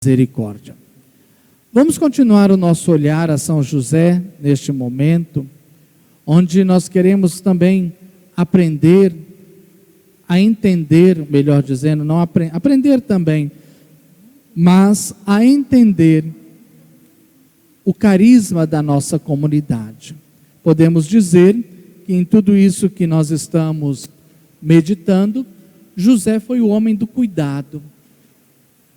misericórdia. Vamos continuar o nosso olhar a São José neste momento, onde nós queremos também aprender a entender, melhor dizendo, não aprender também, mas a entender o carisma da nossa comunidade. Podemos dizer que em tudo isso que nós estamos meditando, José foi o homem do cuidado.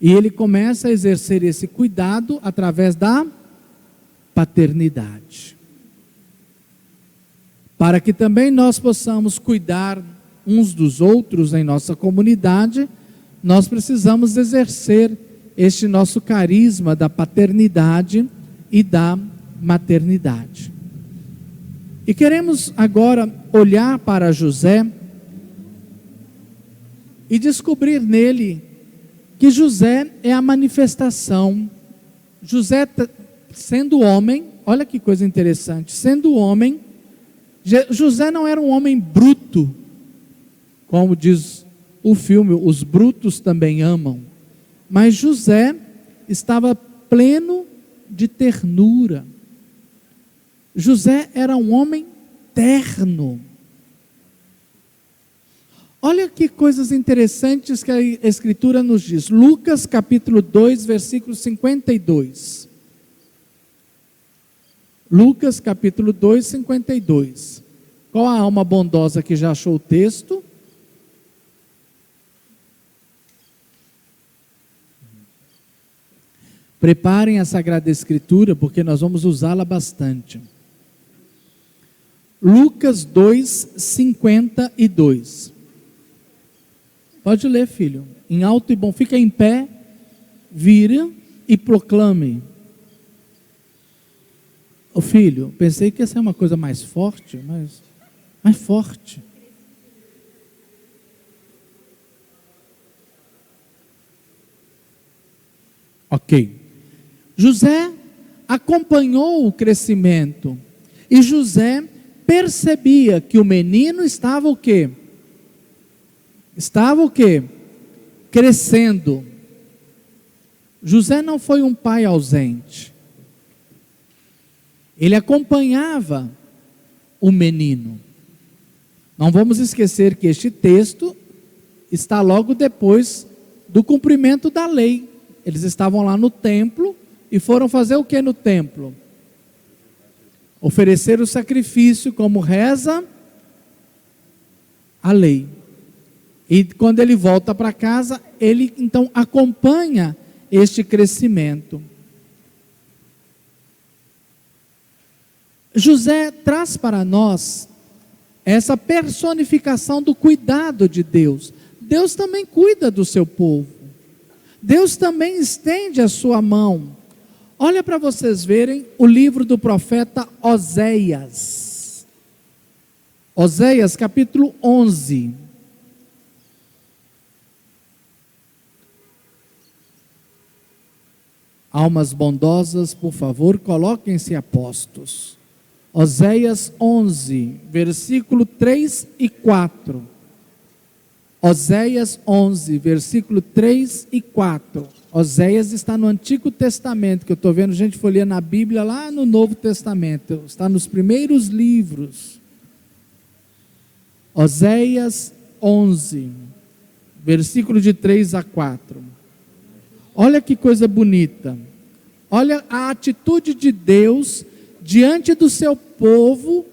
E ele começa a exercer esse cuidado através da paternidade. Para que também nós possamos cuidar uns dos outros em nossa comunidade, nós precisamos exercer este nosso carisma da paternidade e da maternidade. E queremos agora olhar para José e descobrir nele que José é a manifestação. José, sendo homem, olha que coisa interessante, sendo homem, José não era um homem bruto, como diz o filme, os brutos também amam, mas José estava pleno de ternura. José era um homem terno. Olha que coisas interessantes que a Escritura nos diz. Lucas capítulo 2, versículo 52. Lucas capítulo 2, 52. Qual a alma bondosa que já achou o texto? Preparem a Sagrada Escritura, porque nós vamos usá-la bastante. Lucas 2, 52. Pode ler, filho, em alto e bom, fica em pé, vira e proclame. Ô filho, pensei que ia ser uma coisa mais forte, mas mais forte. Ok. José acompanhou o crescimento e José percebia que o menino estava o quê? Estava o quê? Crescendo. José não foi um pai ausente. Ele acompanhava o menino. Não vamos esquecer que este texto está logo depois do cumprimento da lei. Eles estavam lá no templo e foram fazer o que no templo? Oferecer o sacrifício, como reza a lei. E quando ele volta para casa, ele então acompanha este crescimento. José traz para nós essa personificação do cuidado de Deus. Deus também cuida do seu povo. Deus também estende a sua mão. Olha para vocês verem o livro do profeta Oséias. Oséias capítulo 11. Almas bondosas, por favor, coloquem-se a postos. Oséias 11, versículo 3 e 4. Oséias 11, versículo 3 e 4. Oséias está no Antigo Testamento, que eu estou vendo gente folheando na Bíblia lá no Novo Testamento. Está nos primeiros livros. Oséias 11, versículo de 3 a 4. Olha que coisa bonita. Olha a atitude de Deus diante do seu povo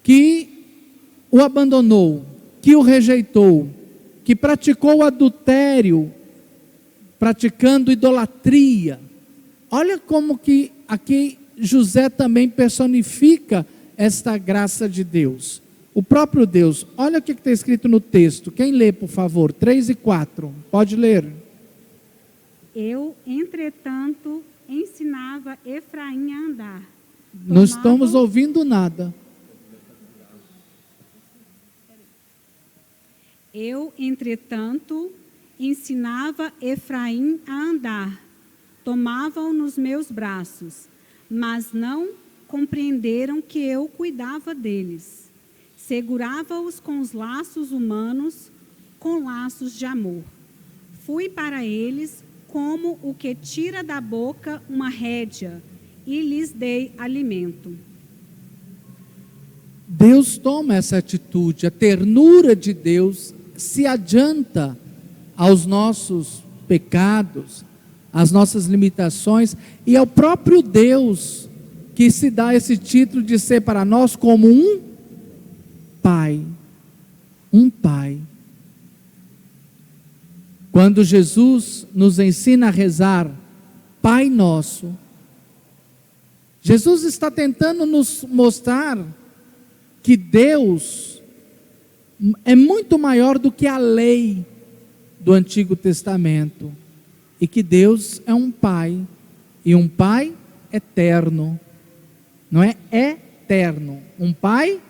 que o abandonou, que o rejeitou, que praticou o adultério, praticando idolatria. Olha como que aqui José também personifica esta graça de Deus. O próprio Deus. Olha o que está escrito no texto. Quem lê, por favor? 3 e 4. Pode ler. Eu, entretanto, ensinava Efraim a andar. Não estamos ouvindo nada. Eu, entretanto, ensinava Efraim a andar. Tomavam nos meus braços, mas não compreenderam que eu cuidava deles. Segurava-os com os laços humanos, com laços de amor. Fui para eles como o que tira da boca uma rédea, e lhes dei alimento. Deus toma essa atitude, a ternura de Deus se adianta aos nossos pecados, às nossas limitações, e é o próprio Deus que se dá esse título de ser para nós como um Pai. Um Pai. Quando Jesus nos ensina a rezar Pai Nosso, Jesus está tentando nos mostrar que Deus é muito maior do que a lei do Antigo Testamento, e que Deus é um Pai, e um Pai eterno, não é eterno, um Pai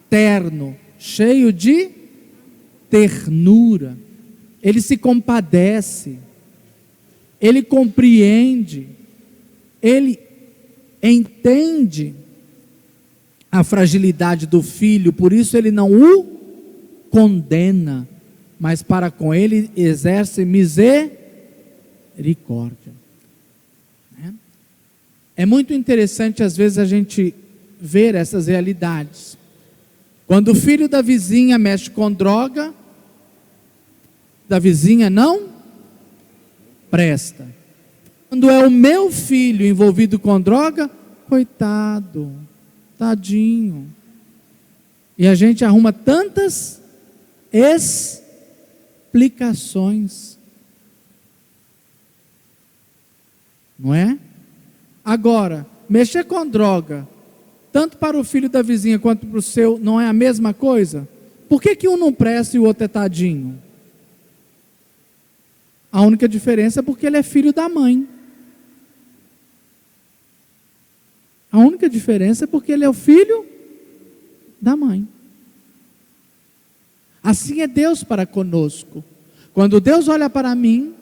terno, cheio de ternura. Ele se compadece, Ele compreende, Ele entende a fragilidade do filho, por isso Ele não o condena, mas para com ele exerce misericórdia. É muito interessante às vezes a gente ver essas realidades. Quando o filho da vizinha mexe com droga, da vizinha não presta. Quando é o meu filho envolvido com droga, coitado, tadinho. E a gente arruma tantas explicações, não é? Agora, mexer com droga, tanto para o filho da vizinha quanto para o seu, não é a mesma coisa? Por que um não presta e o outro é tadinho? A única diferença é porque ele é filho da mãe. A única diferença é porque ele é o filho da mãe. Assim é Deus para conosco. Quando Deus olha para mim,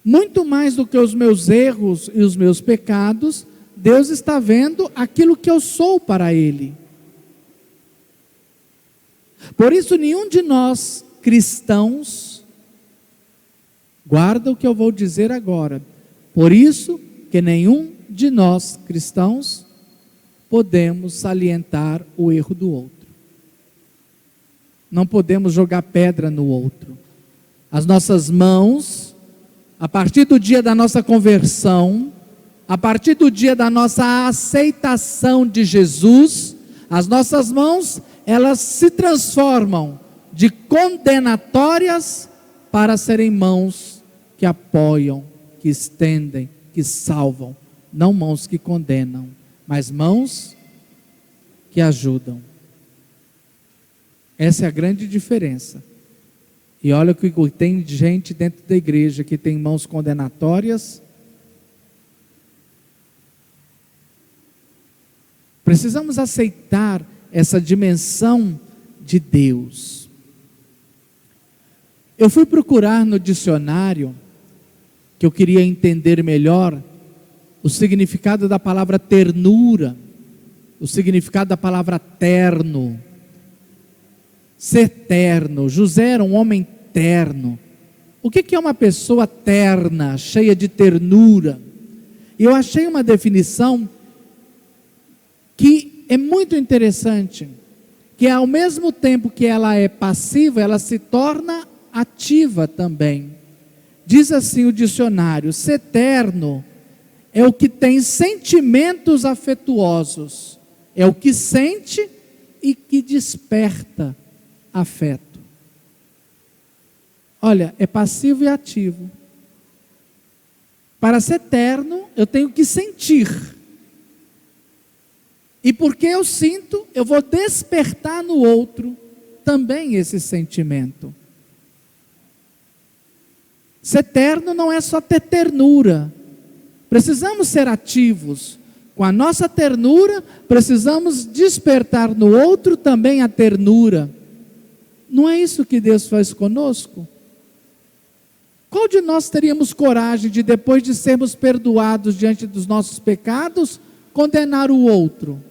muito mais do que os meus erros e os meus pecados, Deus está vendo aquilo que eu sou para Ele. Por isso, nenhum de nós cristãos, guarda o que eu vou dizer agora, por isso que nenhum de nós cristãos podemos salientar o erro do outro. Não podemos jogar pedra no outro. As nossas mãos, a partir do dia da nossa conversão, a partir do dia da nossa aceitação de Jesus, as nossas mãos, elas se transformam de condenatórias para serem mãos que apoiam, que estendem, que salvam. Não mãos que condenam, mas mãos que ajudam. Essa é a grande diferença. E olha que tem gente dentro da igreja que tem mãos condenatórias. Precisamos aceitar essa dimensão de Deus. Eu fui procurar no dicionário, que eu queria entender melhor, o significado da palavra ternura, o significado da palavra terno. Ser terno. José era um homem terno. O que é uma pessoa terna, cheia de ternura? Eu achei uma definição que é muito interessante, que ao mesmo tempo que ela é passiva, ela se torna ativa também. Diz assim o dicionário: ser terno é o que tem sentimentos afetuosos, é o que sente e que desperta afeto. Olha, é passivo e ativo. Para ser terno, eu tenho que sentir. E porque eu sinto, eu vou despertar no outro também esse sentimento. Ser terno não é só ter ternura. Precisamos ser ativos. Com a nossa ternura, precisamos despertar no outro também a ternura. Não é isso que Deus faz conosco? Qual de nós teríamos coragem de, depois de sermos perdoados diante dos nossos pecados, condenar o outro?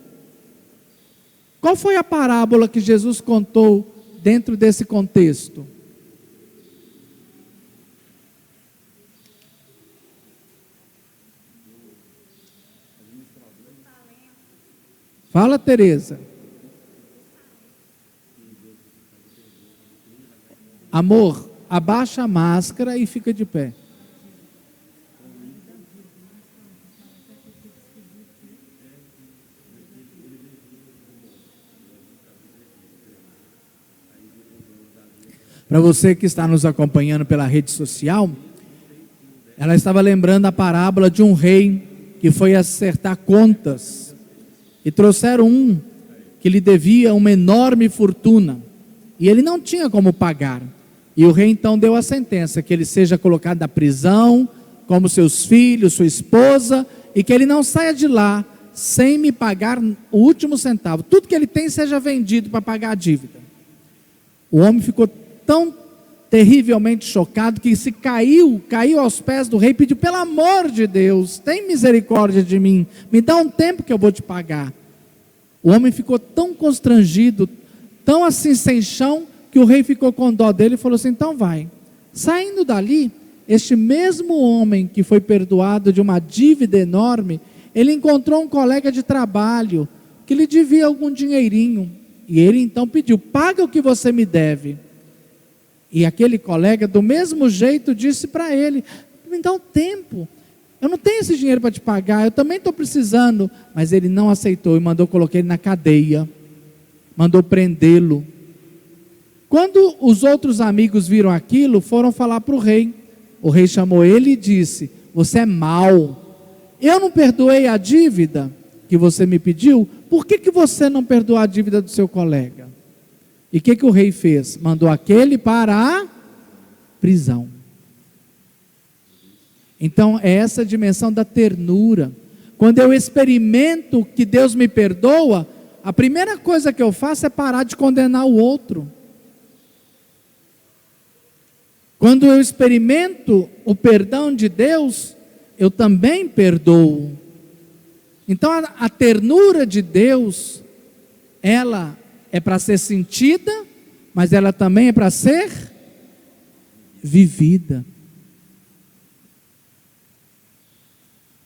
Qual foi a parábola que Jesus contou dentro desse contexto? Fala, Tereza. Amor, abaixa a máscara e fica de pé. Para você que está nos acompanhando pela rede social, ela estava lembrando a parábola de um rei que foi acertar contas e trouxeram um que lhe devia uma enorme fortuna e ele não tinha como pagar. E o rei então deu a sentença que ele seja colocado na prisão, como seus filhos, sua esposa, e que ele não saia de lá sem me pagar o último centavo. Tudo que ele tem seja vendido para pagar a dívida. O homem ficou tão terrivelmente chocado que se caiu aos pés do rei e pediu: pelo amor de Deus, tem misericórdia de mim, me dá um tempo que eu vou te pagar. O homem ficou tão constrangido, tão assim sem chão, que o rei ficou com dó dele e falou assim: então vai. Saindo dali, este mesmo homem que foi perdoado de uma dívida enorme, ele encontrou um colega de trabalho que lhe devia algum dinheirinho, e ele então pediu: paga o que você me deve. E aquele colega, do mesmo jeito, disse para ele: me dá um tempo, eu não tenho esse dinheiro para te pagar, eu também estou precisando. Mas ele não aceitou e mandou colocar ele na cadeia, mandou prendê-lo. Quando os outros amigos viram aquilo, foram falar para o rei. O rei chamou ele e disse: você é mau, eu não perdoei a dívida que você me pediu, por que você não perdoou a dívida do seu colega? E o que o rei fez? Mandou aquele para a prisão. Então é essa dimensão da ternura. Quando eu experimento que Deus me perdoa, a primeira coisa que eu faço é parar de condenar o outro. Quando eu experimento o perdão de Deus, eu também perdoo. Então a ternura de Deus, ela é para ser sentida, mas ela também é para ser vivida.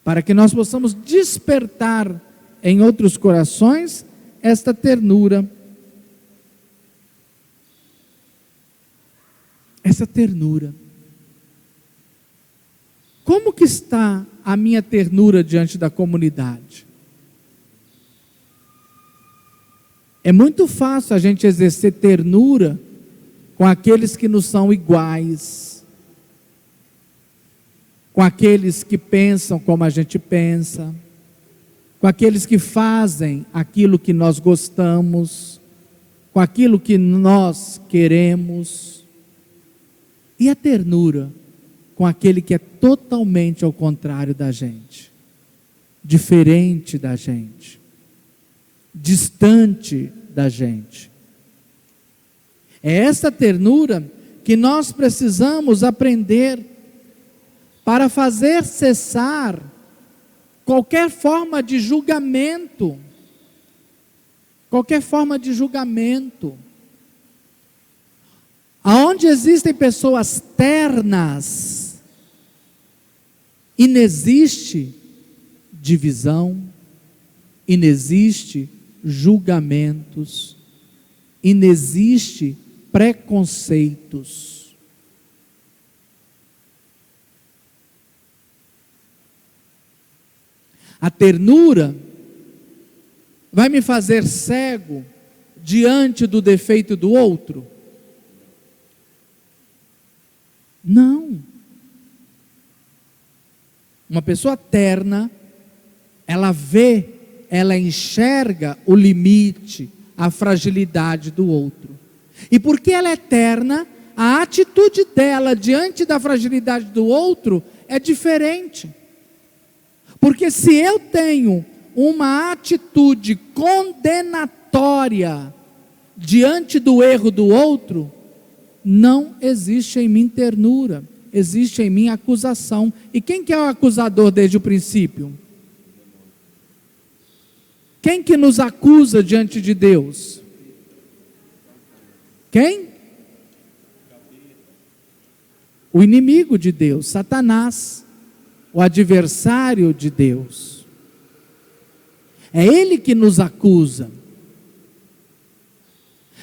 Para que nós possamos despertar em outros corações esta ternura. Essa ternura. Como que está a minha ternura diante da comunidade? É muito fácil a gente exercer ternura com aqueles que nos são iguais, com aqueles que pensam como a gente pensa, com aqueles que fazem aquilo que nós gostamos, com aquilo que nós queremos. E a ternura com aquele que é totalmente ao contrário da gente, diferente da gente, distante da gente. É essa ternura que nós precisamos aprender para fazer cessar qualquer forma de julgamento. Qualquer forma de julgamento. Aonde existem pessoas ternas, inexiste divisão, inexiste julgamentos, inexiste preconceitos. A ternura vai me fazer cego diante do defeito do outro? Não. Uma pessoa terna, ela vê, ela enxerga o limite, a fragilidade do outro. E porque ela é terna, a atitude dela diante da fragilidade do outro é diferente. Porque se eu tenho uma atitude condenatória diante do erro do outro, não existe em mim ternura, existe em mim acusação. E quem que é o acusador desde o princípio? Quem que nos acusa diante de Deus? Quem? O inimigo de Deus, Satanás, o adversário de Deus. É Ele que nos acusa.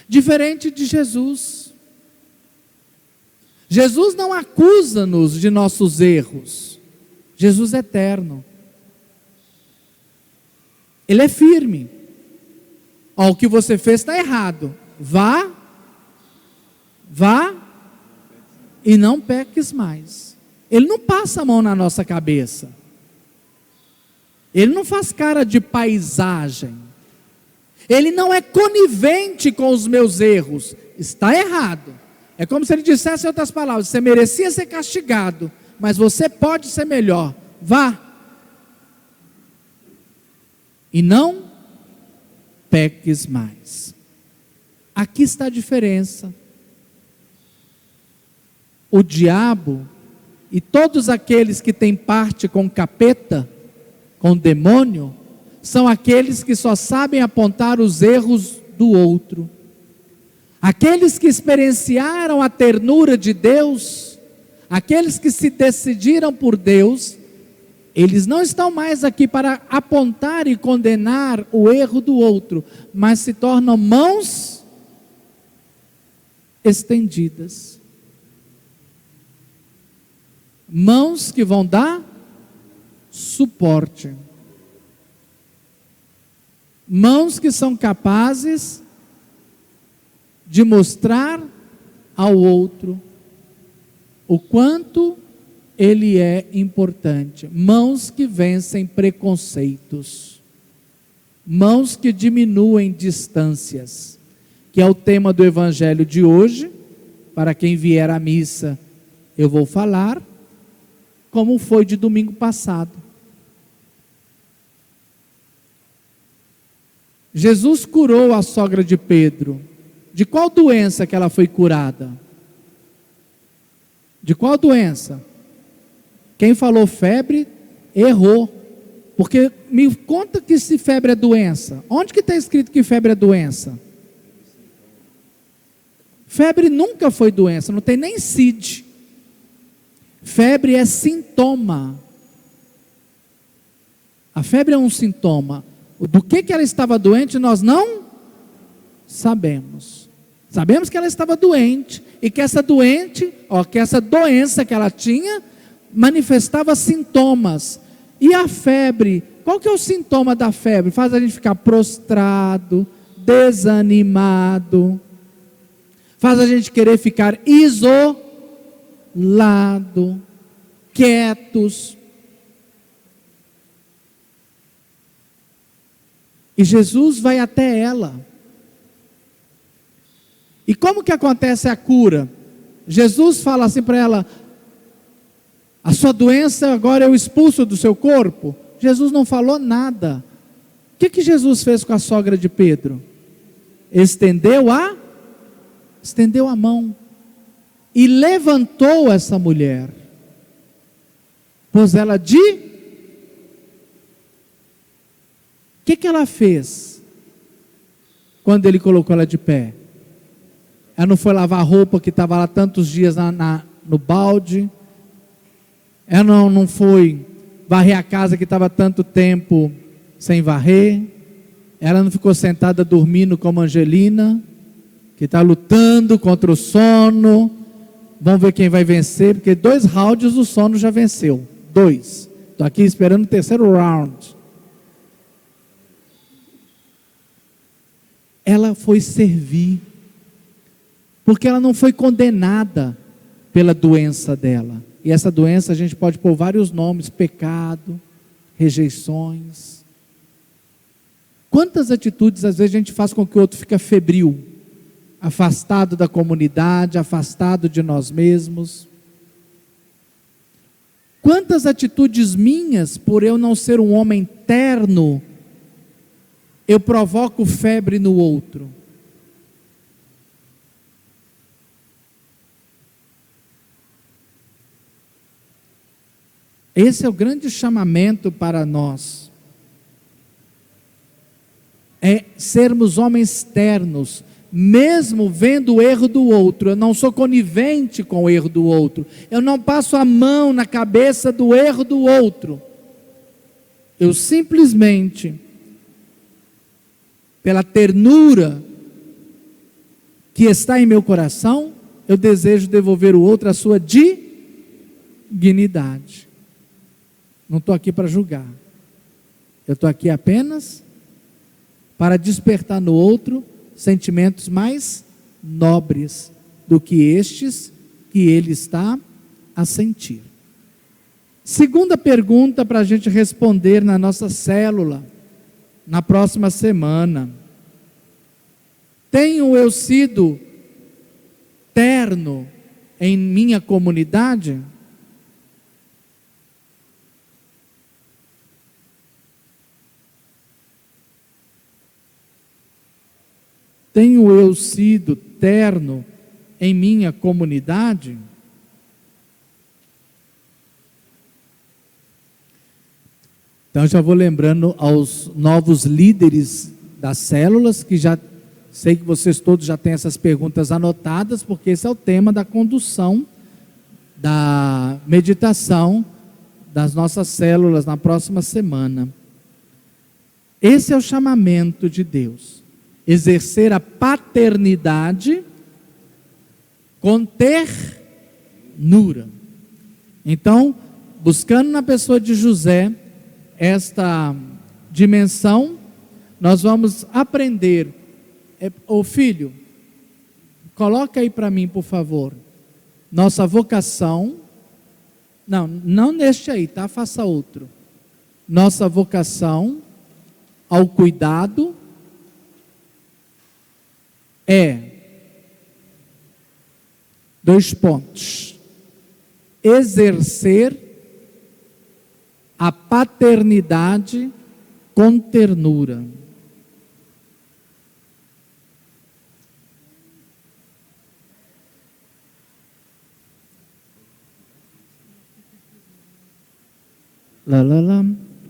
Diferente de Jesus. Jesus não acusa-nos de nossos erros. Jesus é eterno. Ele é firme. Ó, o que você fez está errado. Vá e não peques mais. Ele não passa a mão na nossa cabeça. Ele não faz cara de paisagem. Ele não é conivente com os meus erros. Está errado. É como se ele dissesse em outras palavras: você merecia ser castigado, mas você pode ser melhor. Vá. E não peques mais. Aqui está a diferença. O diabo e todos aqueles que têm parte com o capeta, com o demônio, são aqueles que só sabem apontar os erros do outro. Aqueles que experienciaram a ternura de Deus, aqueles que se decidiram por Deus, eles não estão mais aqui para apontar e condenar o erro do outro, mas se tornam mãos estendidas. Mãos que vão dar suporte. Mãos que são capazes de mostrar ao outro o quanto ele é importante. Mãos que vencem preconceitos. Mãos que diminuem distâncias. Que é o tema do evangelho de hoje. Para quem vier à missa, eu vou falar como foi de domingo passado. Jesus curou a sogra de Pedro. De qual doença que ela foi curada? De qual doença? Quem falou febre, errou. Porque me conta que se febre é doença. Onde que está escrito que febre é doença? Febre nunca foi doença, não tem nem CID. Febre é sintoma. A febre é um sintoma. Do que ela estava doente, nós não sabemos. Sabemos que ela estava doente e que essa doença que ela tinha manifestava sintomas. E a febre, qual que é o sintoma da febre? Faz a gente ficar prostrado, desanimado, faz a gente querer ficar isolado, quietos. E Jesus vai até ela. E como que acontece a cura? Jesus fala assim para ela: a sua doença agora eu expulso do seu corpo. Jesus não falou nada. O que Jesus fez com a sogra de Pedro? Estendeu a mão e levantou essa mulher, pôs ela de... O que ela fez quando ele colocou ela de pé? Ela não foi lavar a roupa que estava lá tantos dias no balde. Ela não foi varrer a casa que estava tanto tempo sem varrer. Ela não ficou sentada dormindo como Angelina, que está lutando contra o sono. Vamos ver quem vai vencer, porque 2 rounds o sono já venceu. 2. Estou aqui esperando o 3º round. Ela foi servir, porque ela não foi condenada pela doença dela. E essa doença a gente pode pôr vários nomes: pecado, rejeições. Quantas atitudes às vezes a gente faz com que o outro fica febril, afastado da comunidade, afastado de nós mesmos. Quantas atitudes minhas, por eu não ser um homem terno, eu provoco febre no outro. Esse é o grande chamamento para nós. É sermos homens ternos, mesmo vendo o erro do outro. Eu não sou conivente com o erro do outro. Eu não passo a mão na cabeça do erro do outro. Eu simplesmente pela ternura que está em meu coração, eu desejo devolver o outro a sua dignidade. Não estou aqui para julgar. Eu estou aqui apenas para despertar no outro sentimentos mais nobres do que estes que ele está a sentir. Segunda pergunta para a gente responder na nossa célula, na próxima semana. Tenho eu sido terno em minha comunidade? Tenho eu sido terno em minha comunidade? Então já vou lembrando aos novos líderes das células, que já sei que vocês todos já têm essas perguntas anotadas, porque esse é o tema da condução, da meditação das nossas células na próxima semana. Esse é o chamamento de Deus. Exercer a paternidade com ternura. Então, buscando na pessoa de José esta dimensão, nós vamos aprender. Ô filho, coloca aí para mim, por favor, nossa vocação. Não neste aí, tá? Faça outro. Nossa vocação ao cuidado é, 2 pontos, exercer a paternidade com ternura.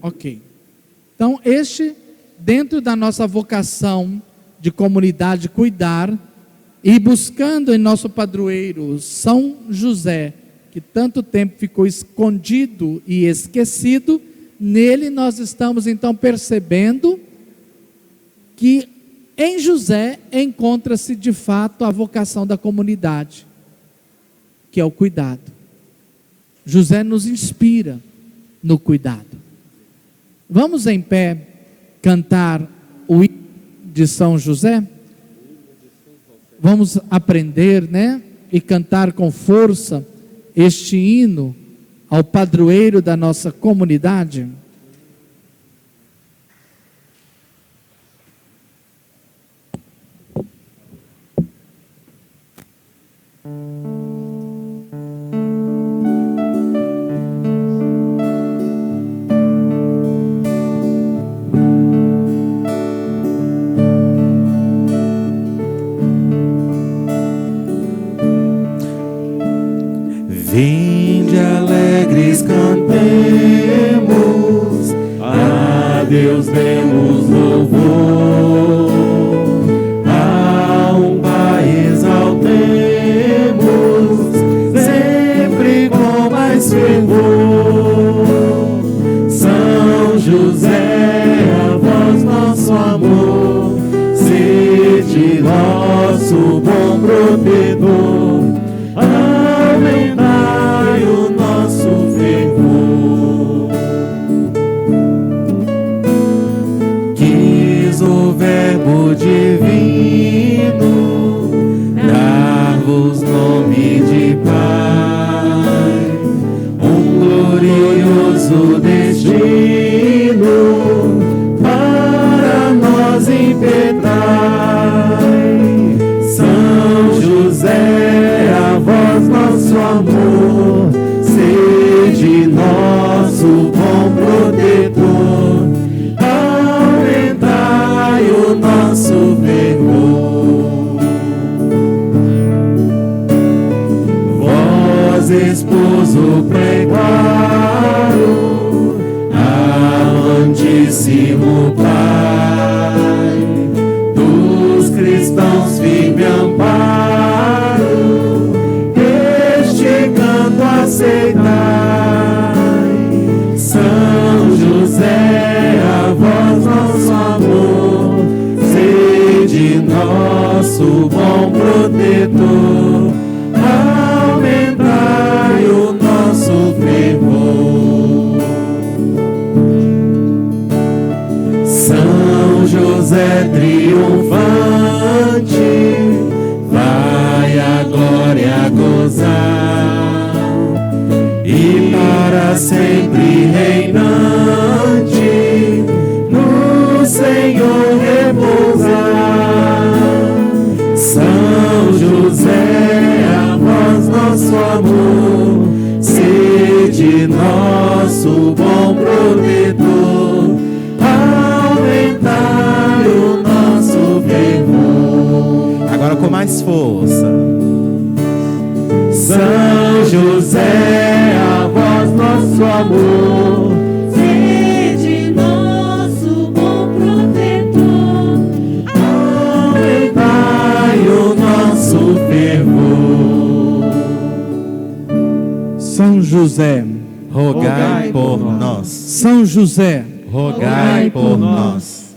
Ok. Então, dentro da nossa vocação de comunidade, cuidar, e buscando em nosso padroeiro São José, que tanto tempo ficou escondido e esquecido, nele nós estamos então percebendo que em José encontra-se de fato a vocação da comunidade, que é o cuidado. José nos inspira no cuidado. Vamos em pé cantar o hino de São José? Vamos aprender, né? E cantar com força este hino ao padroeiro da nossa comunidade. Vinde alegres cantemos, a Deus demos louvor, a um Pai exaltemos, sempre com mais fervor. São José, a vós nosso amor, sede nosso bom protetor. Aumentai o nosso fervor. Quis o Verbo divino dar-vos nome de Pai, glorioso destino para nós impetrai. São José, a vós nosso amor, sede nosso bom protetor, aumentai o nosso fervor. Vós, esposo preguaro, amantíssimo Pai, dos cristãos firme amparo, este canto aceitai. São José, a vós nosso amor, nosso bom protetor, aumentai o nosso fervor. São José triunfante, vai a glória gozar, e para sempre reinante no Senhor repousar. São José, a vós nosso amor, sede nosso bom protetor, aumentai o nosso fervor. Agora com mais força. São José, a vós nosso amor, Sede nosso bom protetor, aumentai o nosso fervor. São José, Rogai por nós, São José, rogai por nós.